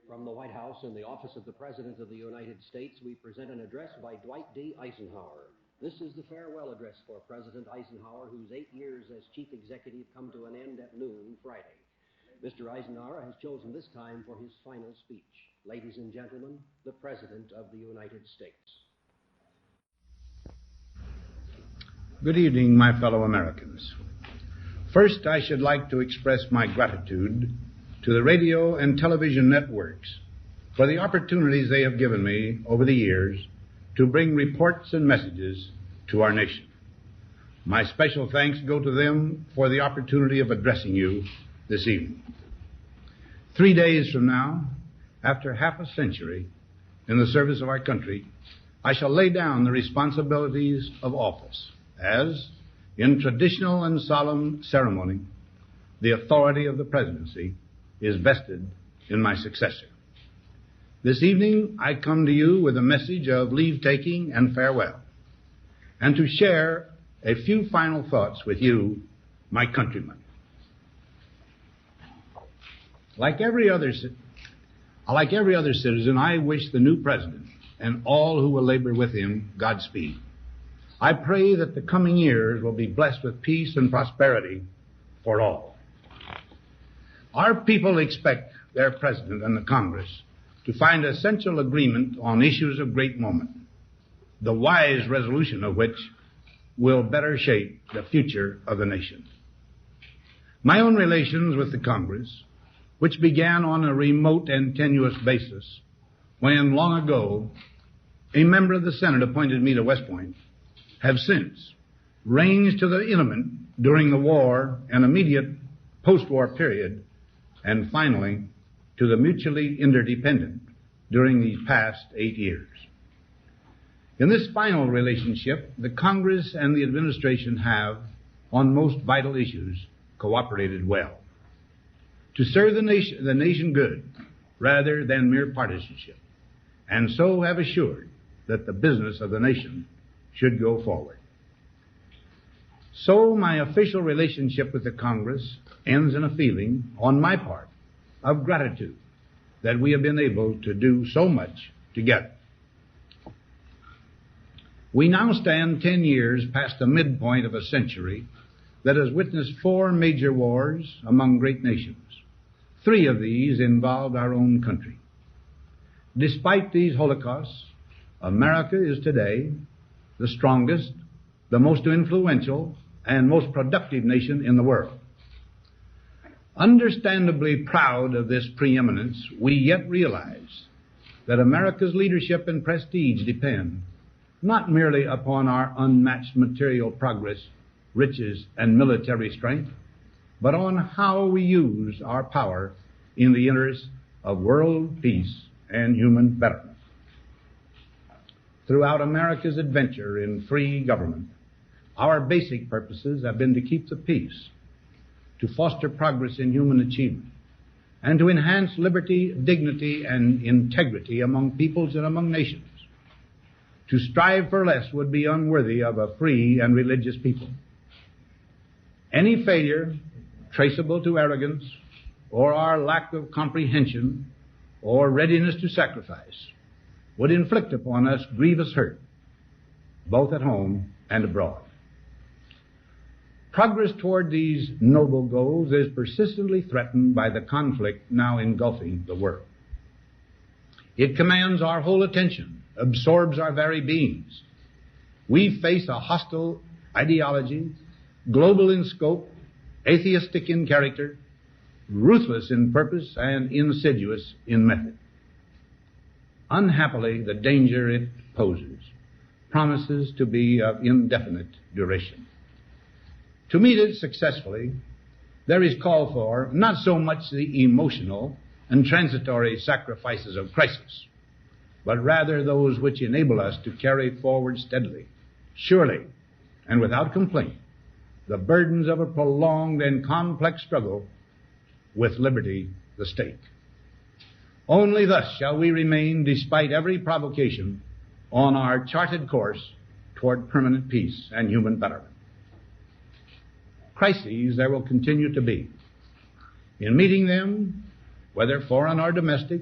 From the White House in the office of the President of the United States, we present an address by Dwight D. Eisenhower. This is the farewell address for President Eisenhower, whose 8 years as chief executive come to an end at noon Friday. Mr. Eisenhower has chosen this time for his final speech. Ladies and gentlemen, the President of the United States. Good evening, my fellow Americans. First, I should like to express my gratitude to the radio and television networks for the opportunities they have given me over the years to bring reports and messages to our nation. My special thanks go to them for the opportunity of addressing you this evening. 3 days from now, after half a century in the service of our country, I shall lay down the responsibilities of office as, in traditional and solemn ceremony, the authority of the presidency is vested in my successor. This evening, I come to you with a message of leave-taking and farewell, and to share a few final thoughts with you, my countrymen. Like every other citizen, I wish the new president and all who will labor with him Godspeed. I pray that the coming years will be blessed with peace and prosperity for all. Our people expect their president and the Congress to find essential agreement on issues of great moment, the wise resolution of which will better shape the future of the nation. My own relations with the Congress, which began on a remote and tenuous basis when, long ago, a member of the Senate appointed me to West Point, have since ranged to the intimate during the war and immediate post-war period, and finally to the mutually interdependent during these past 8 years. In this final relationship, the Congress and the administration have, on most vital issues, cooperated well to serve the nation good rather than mere partisanship, and so have assured that the business of the nation should go forward. So my official relationship with the Congress ends in a feeling, on my part, of gratitude that we have been able to do so much together. We now stand 10 years past the midpoint of a century that has witnessed 4 major wars among great nations. 3 of these involved our own country. Despite these holocausts, America is today the strongest, the most influential, and most productive nation in the world. Understandably proud of this preeminence, we yet realize that America's leadership and prestige depend not merely upon our unmatched material progress, riches, and military strength, but on how we use our power in the interest of world peace and human betterment. Throughout America's adventure in free government, our basic purposes have been to keep the peace, to foster progress in human achievement, and to enhance liberty, dignity, and integrity among peoples and among nations. To strive for less would be unworthy of a free and religious people. Any failure traceable to arrogance or our lack of comprehension or readiness to sacrifice would inflict upon us grievous hurt, both at home and abroad. Progress toward these noble goals is persistently threatened by the conflict now engulfing the world. It commands our whole attention, absorbs our very beings. We face a hostile ideology, global in scope, atheistic in character, ruthless in purpose, and insidious in method. Unhappily, the danger it poses promises to be of indefinite duration. To meet it successfully, there is call for not so much the emotional and transitory sacrifices of crisis, but rather those which enable us to carry forward steadily, surely, and without complaint, the burdens of a prolonged and complex struggle with liberty, the stake. Only thus shall we remain, despite every provocation, on our charted course toward permanent peace and human betterment. Crises there will continue to be. In meeting them, whether foreign or domestic,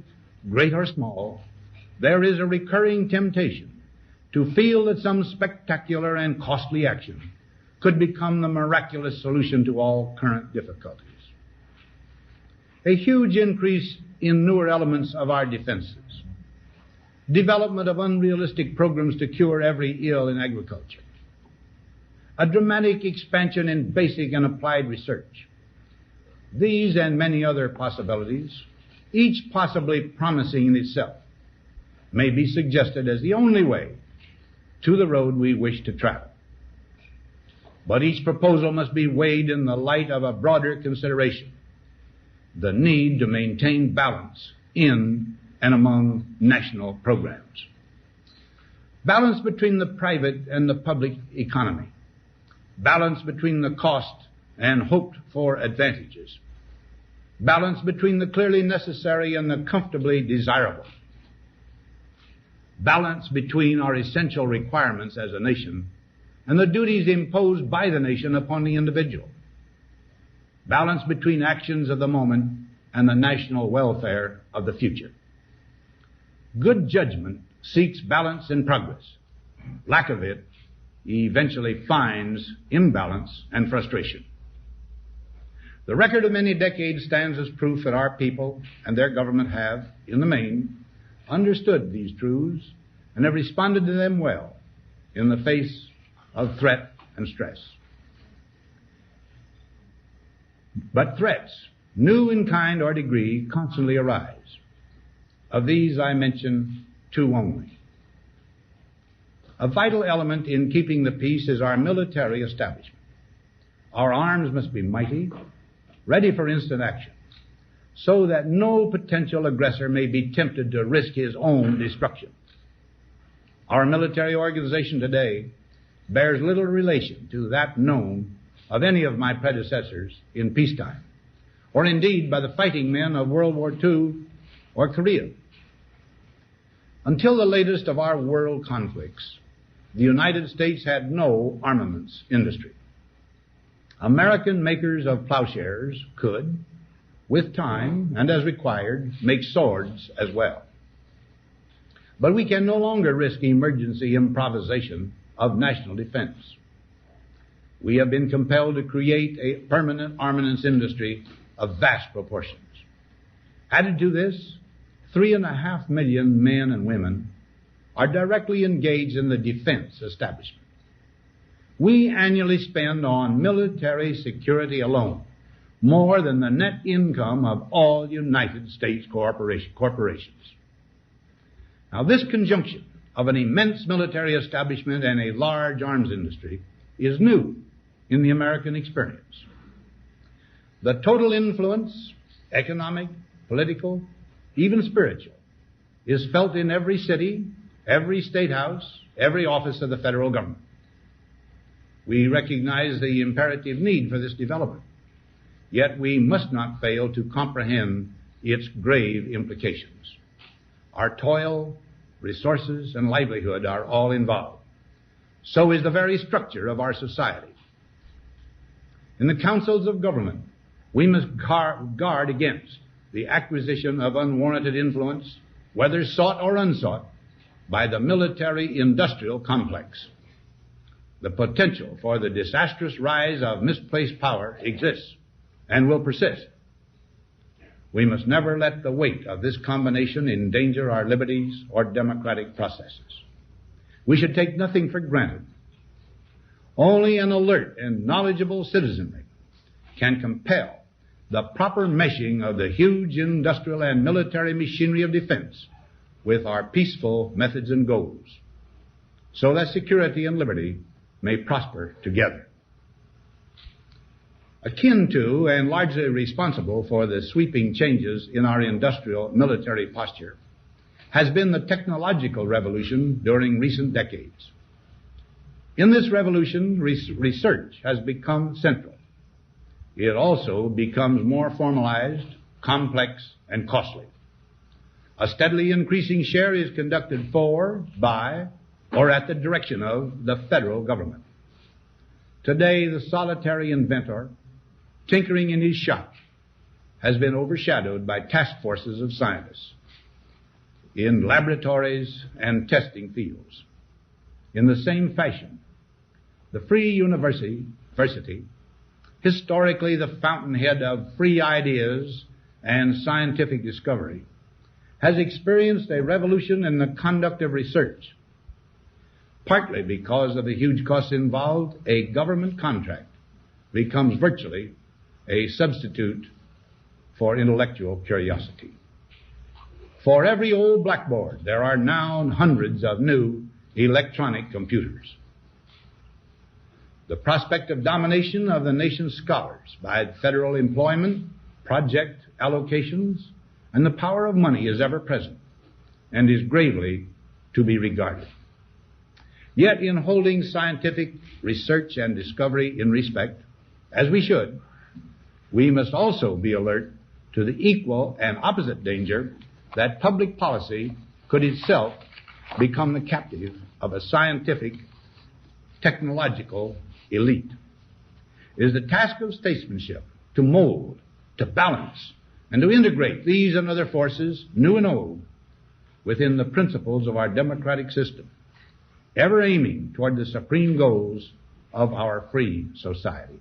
great or small, there is a recurring temptation to feel that some spectacular and costly action could become the miraculous solution to all current difficulties. A huge increase in newer elements of our defenses, development of unrealistic programs to cure every ill in agriculture, a dramatic expansion in basic and applied research. These and many other possibilities, each possibly promising in itself, may be suggested as the only way to the road we wish to travel. But each proposal must be weighed in the light of a broader consideration, the need to maintain balance in and among national programs. Balance between the private and the public economy. Balance between the cost and hoped for advantages. Balance between the clearly necessary and the comfortably desirable. Balance between our essential requirements as a nation and the duties imposed by the nation upon the individual. Balance between actions of the moment and the national welfare of the future. Good judgment seeks balance in progress. Lack of it eventually finds imbalance and frustration. The record of many decades stands as proof that our people and their government have, in the main, understood these truths and have responded to them well in the face of threat and stress. But threats, new in kind or degree, constantly arise. Of these I mention two only. A vital element in keeping the peace is our military establishment. Our arms must be mighty, ready for instant action, so that no potential aggressor may be tempted to risk his own destruction. Our military organization today bears little relation to that known of any of my predecessors in peacetime, or indeed by the fighting men of World War II or Korea. Until the latest of our world conflicts, the United States had no armaments industry. American makers of plowshares could, with time and as required, make swords as well. But we can no longer risk emergency improvisation of national defense. We have been compelled to create a permanent armaments industry of vast proportions. Added to this, 3.5 million men and women are directly engaged in the defense establishment. We annually spend on military security alone more than the net income of all United States corporations. Now, this conjunction of an immense military establishment and a large arms industry is new in the American experience. The total influence, economic, political, even spiritual, is felt in every city, every state house, every office of the federal government. We recognize the imperative need for this development, yet we must not fail to comprehend its grave implications. Our toil, resources, and livelihood are all involved. So is the very structure of our society. In the councils of government, we must guard against the acquisition of unwarranted influence, whether sought or unsought, by the military-industrial complex. The potential for the disastrous rise of misplaced power exists and will persist. We must never let the weight of this combination endanger our liberties or democratic processes. We should take nothing for granted. Only an alert and knowledgeable citizenry can compel the proper meshing of the huge industrial and military machinery of defense with our peaceful methods and goals, so that security and liberty may prosper together. Akin to and largely responsible for the sweeping changes in our industrial military posture has been the technological revolution during recent decades. In this revolution, research has become central. It also becomes more formalized, complex, and costly. A steadily increasing share is conducted for, by, or at the direction of the federal government. Today, the solitary inventor, tinkering in his shop, has been overshadowed by task forces of scientists. in laboratories and testing fields. In the same fashion, the free university, historically the fountainhead of free ideas and scientific discovery, has experienced a revolution in the conduct of research. Partly because of the huge costs involved, a government contract becomes virtually a substitute for intellectual curiosity. For every old blackboard, there are now hundreds of new electronic computers. The prospect of domination of the nation's scholars by federal employment, project allocations, and the power of money is ever present and is gravely to be regarded. Yet in holding scientific research and discovery in respect, as we should, we must also be alert to the equal and opposite danger that public policy could itself become the captive of a scientific, technological elite. It is the task of statesmanship to mold, to balance, and to integrate these and other forces, new and old, within the principles of our democratic system, ever aiming toward the supreme goals of our free society.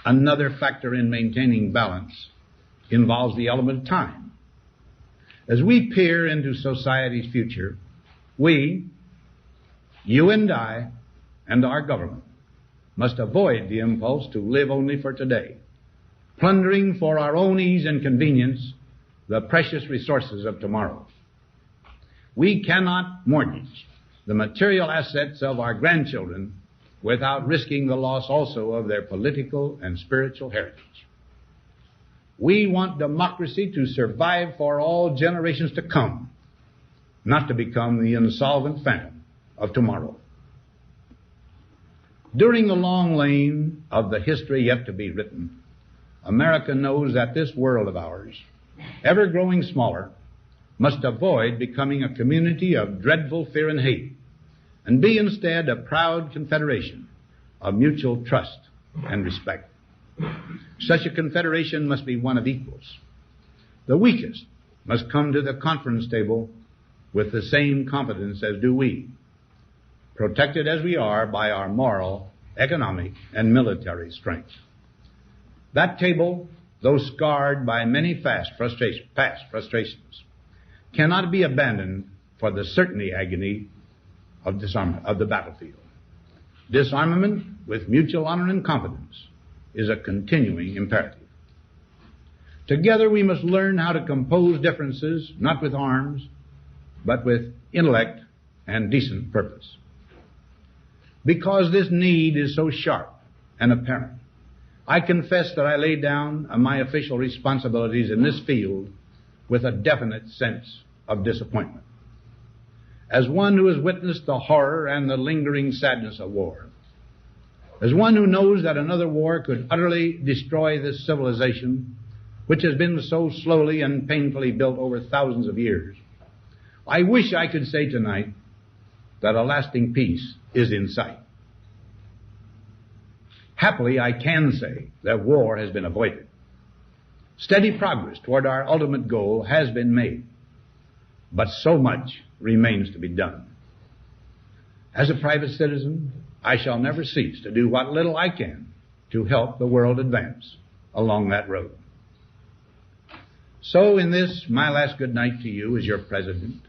Another factor in maintaining balance involves the element of time. As we peer into society's future, we, you and I, and our government must avoid the impulse to live only for today, plundering for our own ease and convenience the precious resources of tomorrow. We cannot mortgage the material assets of our grandchildren without risking the loss also of their political and spiritual heritage. We want democracy to survive for all generations to come, not to become the insolvent phantom of tomorrow. During the long lane of the history yet to be written, America knows that this world of ours, ever growing smaller, must avoid becoming a community of dreadful fear and hate, and be instead a proud confederation of mutual trust and respect. Such a confederation must be one of equals. The weakest must come to the conference table with the same confidence as do we, protected as we are by our moral, economic, and military strength. That table, though scarred by many past frustrations, cannot be abandoned for the certainty agony of disarmament, of the battlefield. Disarmament with mutual honor and confidence is a continuing imperative. Together we must learn how to compose differences, not with arms, but with intellect and decent purpose. Because this need is so sharp and apparent, I confess that I lay down my official responsibilities in this field with a definite sense of disappointment. As one who has witnessed the horror and the lingering sadness of war, as one who knows that another war could utterly destroy this civilization, which has been so slowly and painfully built over thousands of years, I wish I could say tonight that a lasting peace is in sight. Happily, I can say that war has been avoided. Steady progress toward our ultimate goal has been made, but so much remains to be done. As a private citizen, I shall never cease to do what little I can to help the world advance along that road. So in this, my last good night to you as your president,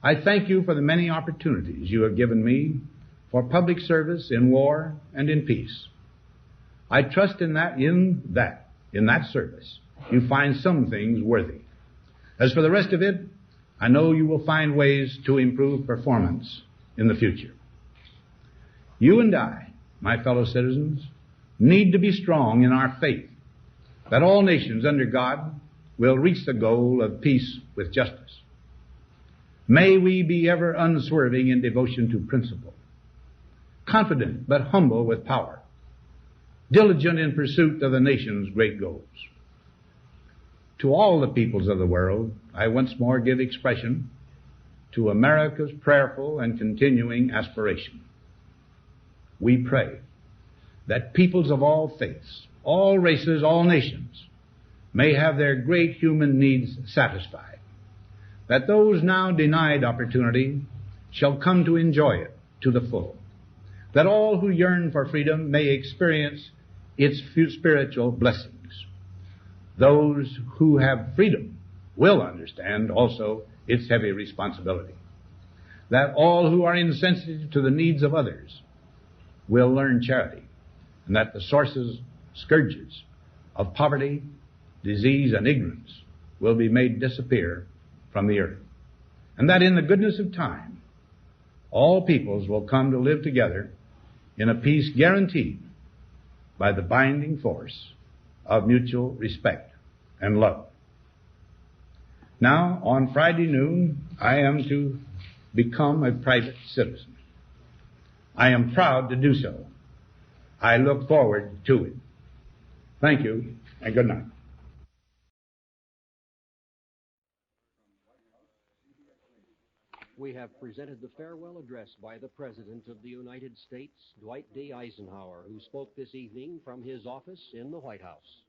I thank you for the many opportunities you have given me for public service in war and in peace. I trust in that service, you find some things worthy. As for the rest of it, I know you will find ways to improve performance in the future. You and I, my fellow citizens, need to be strong in our faith that all nations under God will reach the goal of peace with justice. May we be ever unswerving in devotion to principle, confident but humble with power, diligent in pursuit of the nation's great goals. To all the peoples of the world, I once more give expression to America's prayerful and continuing aspiration. We pray that peoples of all faiths, all races, all nations may have their great human needs satisfied that those now denied opportunity shall come to enjoy it to the full, that all who yearn for freedom may experience its spiritual blessings. Those who have freedom will understand also its heavy responsibility, that all who are insensitive to the needs of others will learn charity, and that the scourges of poverty, disease, and ignorance will be made disappear from the earth, and that in the goodness of time all peoples will come to live together in a peace guaranteed by the binding force of mutual respect and love. Now, on Friday noon, I am to become a private citizen. I am proud to do so. I look forward to it. Thank you, and good night. We have presented the farewell address by the President of the United States, Dwight D. Eisenhower, who spoke this evening from his office in the White House.